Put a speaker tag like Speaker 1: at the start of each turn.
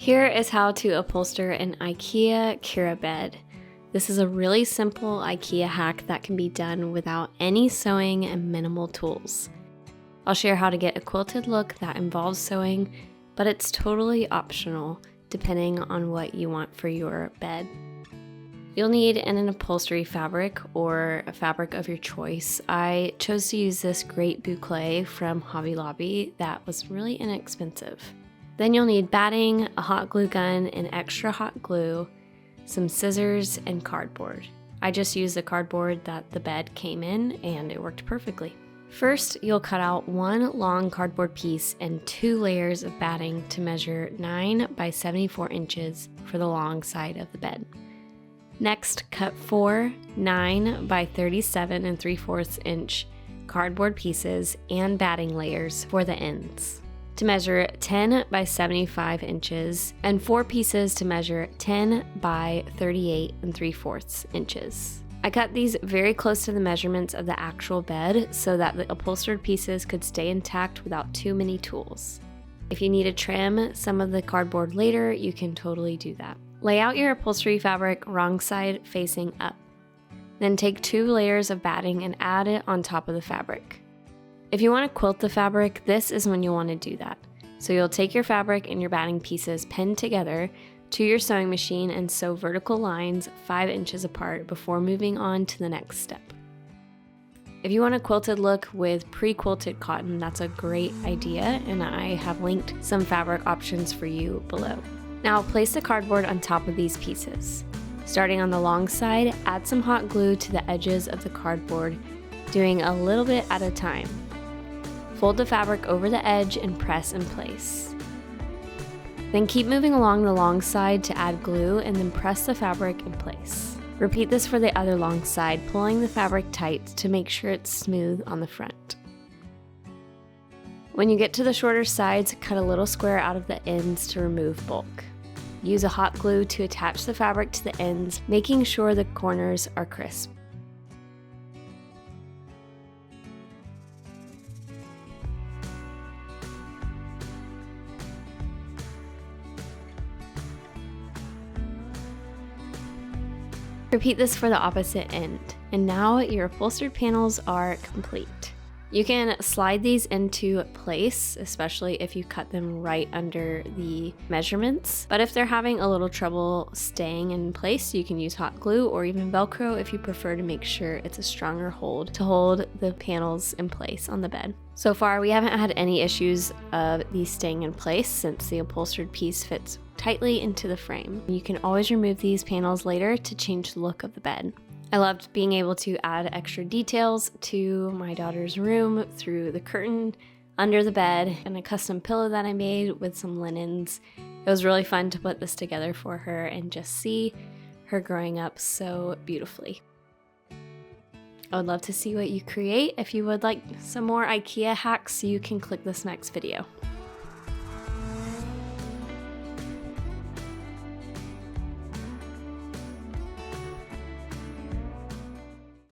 Speaker 1: Here is how to upholster an Ikea Kura bed. This is a really simple Ikea hack that can be done without any sewing and minimal tools. I'll share how to get a quilted look that involves sewing, but it's totally optional depending on what you want for your bed. You'll need an upholstery fabric or a fabric of your choice. I chose to use this great boucle from Hobby Lobby that was really inexpensive. Then you'll need batting, a hot glue gun, and extra hot glue, some scissors, and cardboard. I just used the cardboard that the bed came in and it worked perfectly. First, you'll cut out one long cardboard piece and 2 layers of batting to measure 9 by 74 inches for the long side of the bed. Next, cut 4 9 by 37 3/4 inch cardboard pieces and batting layers for the ends to measure 10 by 75 inches and 4 pieces to measure 10 by 38 3/4 inches. I cut these very close to the measurements of the actual bed so that the upholstered pieces could stay intact without too many tools. If you need to trim some of the cardboard later, you can totally do that. Lay out your upholstery fabric wrong side facing up. Then take 2 layers of batting and add it on top of the fabric. If you want to quilt the fabric, this is when you'll want to do that. So you'll take your fabric and your batting pieces pinned together to your sewing machine and sew vertical lines 5 inches apart before moving on to the next step. If you want a quilted look with pre-quilted cotton, that's a great idea, and I have linked some fabric options for you below. Now place the cardboard on top of these pieces. Starting on the long side, add some hot glue to the edges of the cardboard, doing a little bit at a time. Fold the fabric over the edge and press in place. Then keep moving along the long side to add glue and then press the fabric in place. Repeat this for the other long side, pulling the fabric tight to make sure it's smooth on the front. When you get to the shorter sides, cut a little square out of the ends to remove bulk. Use a hot glue to attach the fabric to the ends, making sure the corners are crisp. Repeat this for the opposite end. And now your upholstered panels are complete. You can slide these into place, especially if you cut them right under the measurements. But if they're having a little trouble staying in place, you can use hot glue or even Velcro if you prefer to make sure it's a stronger hold to hold the panels in place on the bed. So far, we haven't had any issues of these staying in place since the upholstered piece fits tightly into the frame. You can always remove these panels later to change the look of the bed. I loved being able to add extra details to my daughter's room through the curtain under the bed and a custom pillow that I made with some linens. It was really fun to put this together for her and just see her growing up so beautifully. I would love to see what you create. If you would like some more IKEA hacks, you can click this next video.